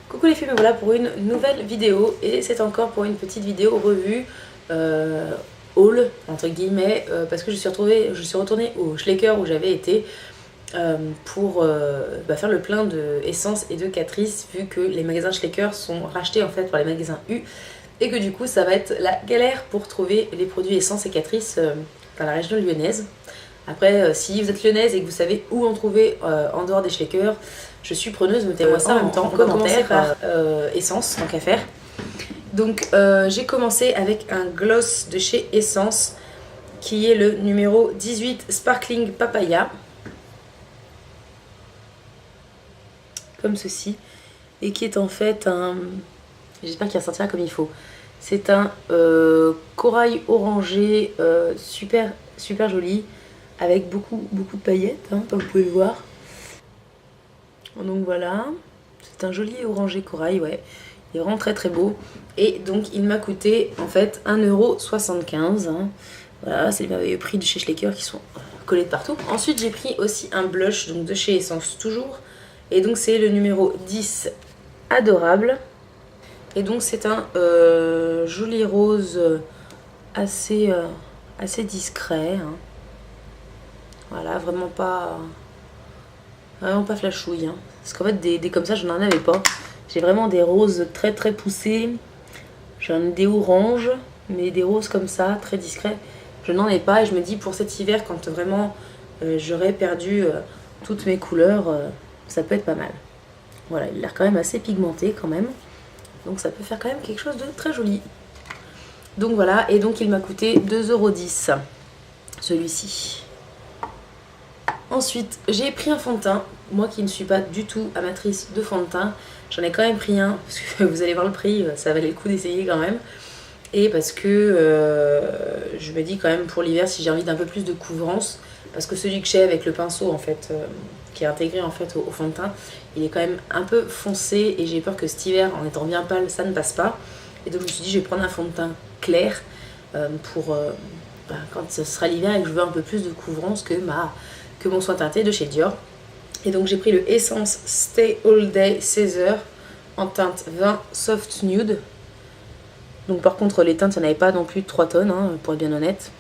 Coucou les filles, me voilà pour une nouvelle vidéo et c'est encore pour une petite vidéo revue haul entre guillemets parce que je suis retournée au Schlecker où j'avais été pour faire le plein de Essence et de Catrice vu que les magasins Schlecker sont rachetés en fait par les magasins U et que du coup ça va être la galère pour trouver les produits Essence et Catrice dans la région lyonnaise. Après, si vous êtes lyonnaise et que vous savez où en trouver en dehors des Schlecker, je suis preneuse, mettez-moi ça en même temps en commentaire par Essence, tant qu'à faire. Donc j'ai commencé avec un gloss de chez Essence qui est le numéro 18 Sparkling Papaya. Comme ceci. Et qui est en fait un... J'espère qu'il ressortira comme il faut. C'est un corail orangé super joli avec beaucoup de paillettes, hein, comme vous pouvez le voir. Donc voilà, c'est un joli orangé corail, ouais. Il est vraiment très beau. Et donc il m'a coûté en fait 1,75 €. Hein. Voilà, c'est les merveilleux prix de chez Schlecker qui sont collés de partout. Ensuite j'ai pris aussi un blush donc de chez Essence toujours. Et donc c'est le numéro 10 Adorable. Et donc c'est un joli rose assez discret. Hein. Voilà, vraiment pas flashouille. Hein. Parce qu'en fait des comme ça je n'en avais pas. J'ai vraiment des roses très poussées. J'en ai des oranges, mais des roses comme ça, très discrets. Je n'en ai pas et je me dis pour cet hiver quand vraiment j'aurai perdu toutes mes couleurs, ça peut être pas mal. Voilà, il a l'air quand même assez pigmenté quand même. Donc ça peut faire quand même quelque chose de très joli. Donc voilà, et donc il m'a coûté 2,10 € celui-ci. Ensuite, j'ai pris un fond de teint. Moi qui ne suis pas du tout amatrice de fond de teint, j'en ai quand même pris un, parce que vous allez voir le prix, ça valait le coup d'essayer quand même. Et parce que je me dis quand même pour l'hiver, si j'ai envie d'un peu plus de couvrance, parce que celui que j'ai avec le pinceau en fait, qui est intégré en fait au fond de teint, il est quand même un peu foncé et j'ai peur que cet hiver, en étant bien pâle, ça ne passe pas. Et donc je me suis dit, je vais prendre un fond de teint clair pour quand ce sera l'hiver et que je veux un peu plus de couvrance que mon soin teinté de chez Dior. Et donc j'ai pris le Essence Stay All Day 16 h en teinte 20 Soft Nude. Donc par contre les teintes, ça n'avait pas non plus 3 tonnes, hein, pour être bien honnête.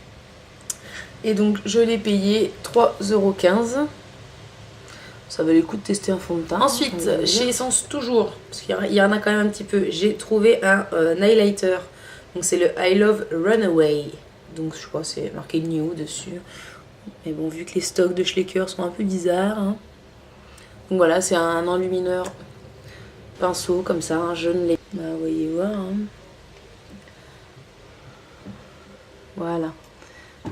Et donc je l'ai payé 3,15 €. Ça valait le coup de tester un fond de teint. Ensuite, chez Essence toujours, parce qu'il y en a quand même un petit peu, j'ai trouvé un highlighter. Donc c'est le I Love Runaway. Donc je crois que c'est marqué New dessus. Mais bon, vu que les stocks de Schlecker sont un peu bizarres. Hein. Donc voilà, c'est un enlumineur pinceau comme ça, un jaune lait. Bah, vous voyez voir. Hein. Voilà.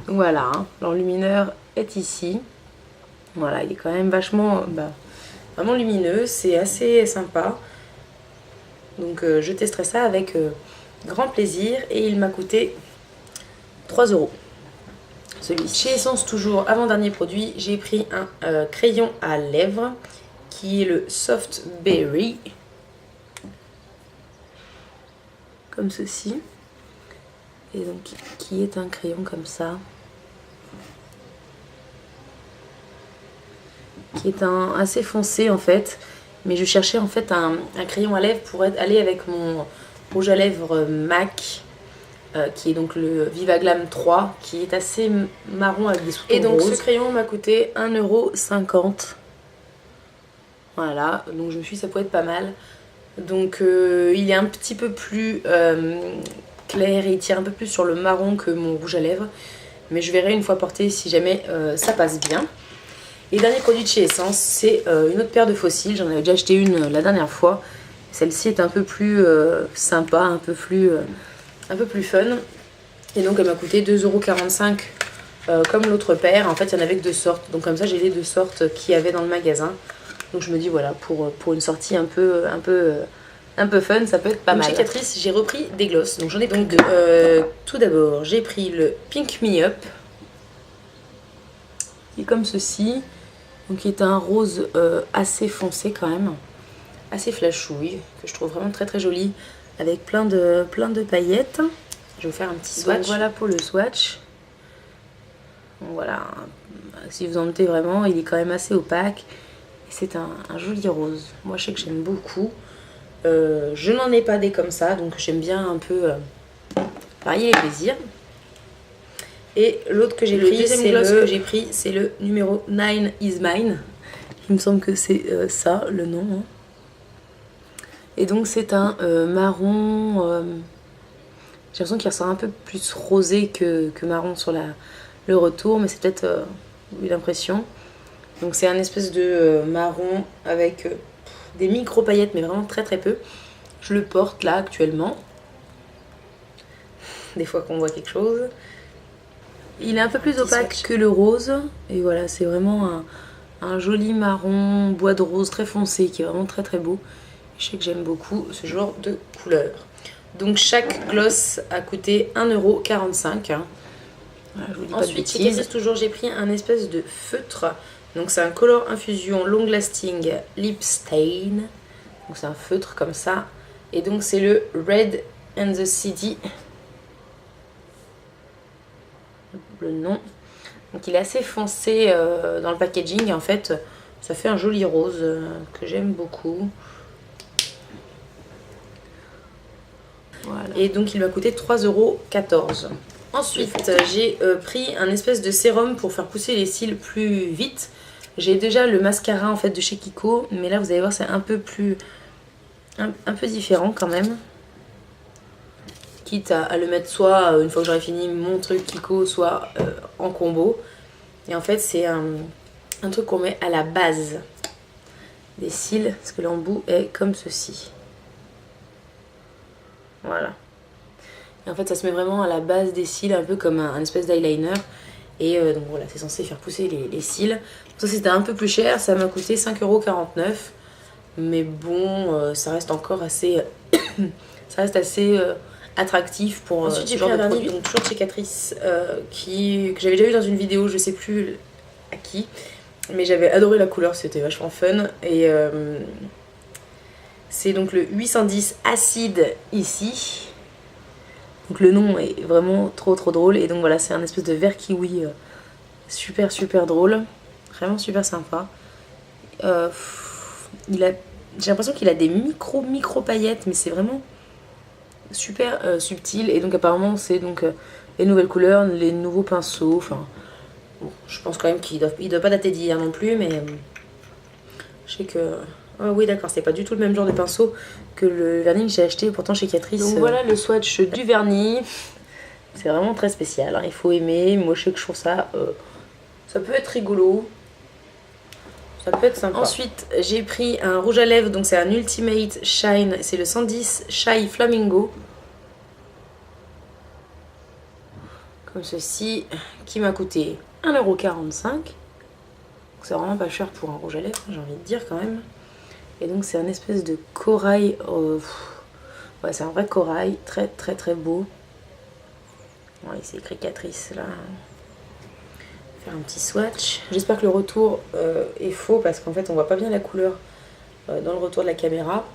Donc voilà, hein, l'enlumineur est ici. Voilà, il est quand même vachement, vraiment lumineux, c'est assez sympa. Donc je testerai ça avec grand plaisir et il m'a coûté 3 €. Celui-ci. Chez Essence toujours, avant-dernier produit, j'ai pris un crayon à lèvres qui est le Soft Berry. Comme ceci. Et donc qui est un crayon comme ça. Qui est assez foncé en fait. Mais je cherchais en fait un crayon à lèvres pour aller avec mon rouge à lèvres MAC. Qui est donc le Viva Glam 3, qui est assez marron avec des sous-tons roses. Et donc ce crayon m'a coûté 1,50 €. Voilà, donc je me suis dit ça pourrait être pas mal. Donc il est un petit peu plus clair et il tire un peu plus sur le marron que mon rouge à lèvres. Mais je verrai une fois porté si jamais ça passe bien. Et dernier produit de chez Essence, c'est une autre paire de fossiles. J'en avais déjà acheté une la dernière fois. Celle-ci est un peu plus sympa, un peu plus fun. Et donc elle m'a coûté 2,45 € comme l'autre paire. En fait, il y en avait que 2 sortes. Donc comme ça, j'ai les 2 sortes qu'il y avait dans le magasin. Donc je me dis voilà, pour une sortie un peu fun, ça peut être pas mal. Chez Catrice, j'ai repris des glosses. Donc j'en ai pris deux. Tout d'abord, j'ai pris le Pink Me Up. Qui est comme ceci. Donc qui est un rose assez foncé quand même. Assez flashouille. Que je trouve vraiment très joli. Avec plein de paillettes. Je vais vous faire un petit swatch. Donc voilà pour le swatch. Donc voilà. Si vous en notez vraiment, il est quand même assez opaque. C'est un joli rose. Moi je sais que j'aime beaucoup. Je n'en ai pas des comme ça, donc j'aime bien un peu varier les plaisirs. Et l'autre que j'ai pris, c'est le numéro 9 is mine. Il me semble que c'est ça le nom. Hein. Et donc c'est un marron. J'ai l'impression qu'il ressort un peu plus rosé que marron sur le retour, mais c'est peut-être une impression. Donc c'est un espèce de marron avec des micro paillettes, mais vraiment très très peu. Je le porte là actuellement. Des fois qu'on voit quelque chose. Il est un peu plus opaque que le rose. Et voilà, c'est vraiment un joli marron bois de rose très foncé qui est vraiment très très beau. Je sais que j'aime beaucoup ce genre de couleur. Donc chaque gloss a coûté 1,45 €. Hein. Voilà, je vous dis ensuite, chez Catrice toujours, j'ai pris un espèce de feutre. Donc c'est un Color Infusion Long Lasting Lip Stain. Donc c'est un feutre comme ça. Et donc c'est le Red and the City. Le nom. Donc il est assez foncé dans le packaging. En fait, ça fait un joli rose que j'aime beaucoup. Voilà. Et donc il m'a coûté 3,14 €. Ensuite, j'ai pris un espèce de sérum pour faire pousser les cils plus vite. J'ai déjà le mascara en fait de chez Kiko, mais là vous allez voir c'est un peu plus un peu différent quand même. Quitte à le mettre soit une fois que j'aurai fini mon truc Kiko, soit en combo. Et en fait c'est un truc qu'on met à la base des cils, parce que l'embout est comme ceci. Voilà. Et en fait ça se met vraiment à la base des cils, un peu comme un espèce d'eyeliner. Et donc voilà, c'est censé faire pousser les cils. Ça c'était un peu plus cher, ça m'a coûté 5,49 €. Mais bon, ça reste encore assez... ça reste assez attractif pour ensuite j'ai pris un vernis, donc toujours de chez Catrice, que j'avais déjà vu dans une vidéo, je sais plus à qui. Mais j'avais adoré la couleur, c'était vachement fun. Et c'est donc le 810 Acide ici. Donc le nom est vraiment trop drôle. Et donc voilà, c'est un espèce de vert kiwi super drôle. Vraiment super sympa. J'ai l'impression qu'il a des micro paillettes, mais c'est vraiment super subtil. Et donc apparemment c'est donc les nouvelles couleurs, les nouveaux pinceaux. Enfin, bon, je pense quand même qu'il doit pas dater d'hier non plus, mais je sais que... Oh oui d'accord, c'est pas du tout le même genre de pinceau que le vernis que j'ai acheté pourtant chez Catrice. Donc voilà le swatch du vernis. C'est vraiment très spécial, hein. Il faut aimer. Moi je sais que je trouve ça... ça peut être rigolo. Ça peut être sympa. Ensuite j'ai pris un rouge à lèvres, donc c'est un Ultimate Shine. C'est le 110 Shy Flamingo. Comme ceci, qui m'a coûté 1,45 €. C'est vraiment pas cher pour un rouge à lèvres, j'ai envie de dire quand même. Et donc c'est un espèce de corail, ouais c'est un vrai corail, très beau. Ouais, c'est écrit Catrice là. Faire un petit swatch. J'espère que le retour est faux parce qu'en fait on voit pas bien la couleur dans le retour de la caméra.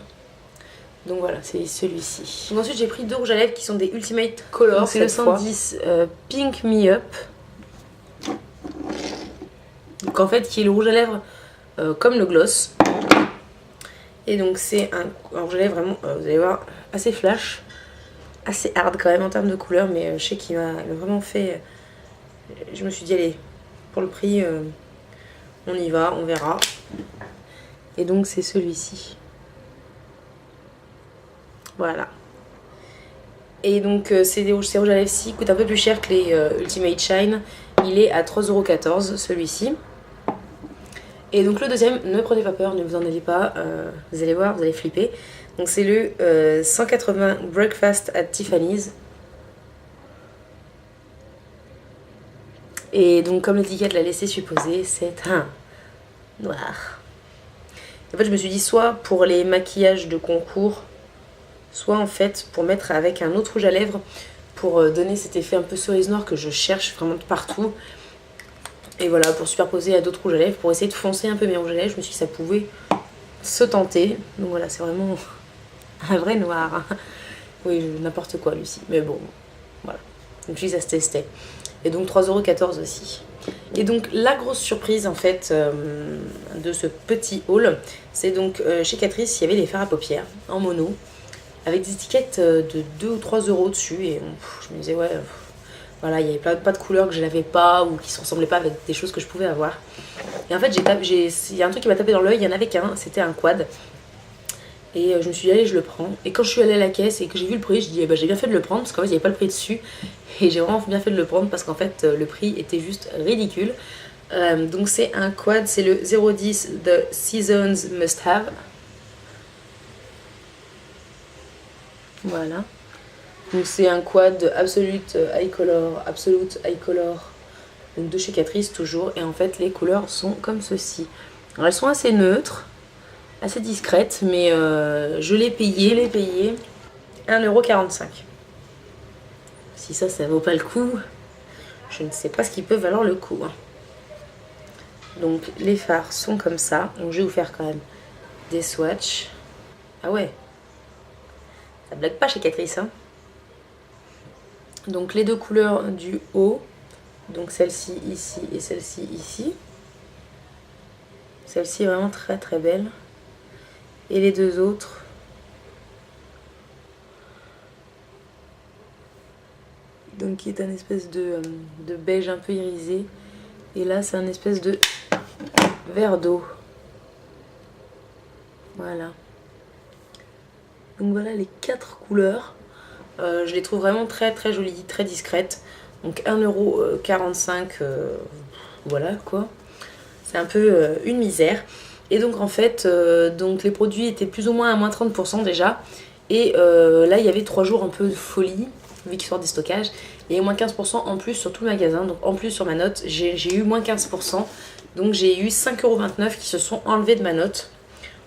Donc voilà, c'est celui-ci. Ensuite j'ai pris deux rouges à lèvres qui sont des Ultimate Color. C'est le 110 Pink Me Up. Donc en fait qui est le rouge à lèvres comme le gloss. Et donc c'est un rouge à lèvres vraiment, vous allez voir, assez flash, assez hard quand même en termes de couleur, mais je sais qu'il m'a vraiment fait... Je me suis dit allez, pour le prix, on y va, on verra. Et donc c'est celui-ci. Voilà. Et donc ces rouges à lèvres-ci coûtent un peu plus cher que les Ultimate Shine. Il est à 3,14 € celui-ci. Et donc le deuxième, ne prenez pas peur, ne vous en allez pas, vous allez voir, vous allez flipper. Donc c'est le 180 Breakfast at Tiffany's. Et donc comme l'étiquette l'a laissé supposer, c'est un noir. En fait je me suis dit soit pour les maquillages de concours, soit en fait pour mettre avec un autre rouge à lèvres, pour donner cet effet un peu cerise noire que je cherche vraiment de partout. Et voilà, pour superposer à d'autres rouges à lèvres, pour essayer de foncer un peu mes rouges à lèvres, je me suis dit que ça pouvait se tenter. Donc voilà, c'est vraiment un vrai noir. Oui, n'importe quoi, Lucie. Mais bon, voilà. Donc je me suis dit que ça se testait. Et donc 3,14 € aussi. Et donc la grosse surprise en fait de ce petit haul, c'est donc chez Catrice, il y avait les fards à paupières en mono avec des étiquettes de 2 ou 3 euros dessus et je me disais ouais, voilà, il y avait pas de couleurs que je n'avais pas ou qui se ressemblaient pas avec des choses que je pouvais avoir. Et en fait il y a un truc qui m'a tapé dans l'œil, il y en avait qu'un, c'était un quad. Et je me suis dit allez je le prends. Et quand je suis allée à la caisse et que j'ai vu le prix, je dis eh ben, j'ai bien fait de le prendre parce qu'en fait il n'y avait pas le prix dessus. Et j'ai vraiment bien fait de le prendre parce qu'en fait le prix était juste ridicule. Donc c'est un quad, c'est le 010 The Seasons Must Have. Voilà. Donc c'est un quad Absolute High Color. Donc de chez Catrice toujours. Et en fait les couleurs sont comme ceci. Alors elles sont assez neutres, assez discrètes, mais je l'ai payé 1,45 €. Si ça vaut pas le coup, je ne sais pas ce qui peut valoir le coup. Donc les fards sont comme ça. Donc je vais vous faire quand même des swatchs. Ah ouais, ça blague pas chez Catrice, hein. Donc les deux couleurs du haut, donc celle-ci ici et celle-ci ici. Celle-ci est vraiment très très belle. Et les deux autres, donc qui est un espèce de beige un peu irisé. Et là c'est un espèce de vert d'eau. Voilà. Donc voilà les 4 couleurs. Je les trouve vraiment très très jolies, très discrètes. Donc 1,45 €, voilà quoi. C'est un peu une misère. Et donc en fait, donc les produits étaient plus ou moins à moins 30% déjà. Et là il y avait 3 jours un peu de folie, vu qu'il sort des stockages. Et moins 15% en plus sur tout le magasin. Donc en plus sur ma note, j'ai eu moins 15%. Donc j'ai eu 5,29 € qui se sont enlevés de ma note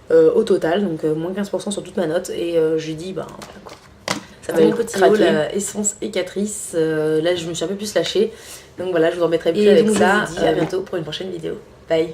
au total. Donc moins 15% sur toute ma note. Et je dis, bah voilà quoi. Ça va mon petit haul essence et Catrice. Là je me suis un peu plus lâchée. Donc voilà, je vous en remettrai plus avec ça. Je vous dis à bientôt pour une prochaine vidéo. Bye.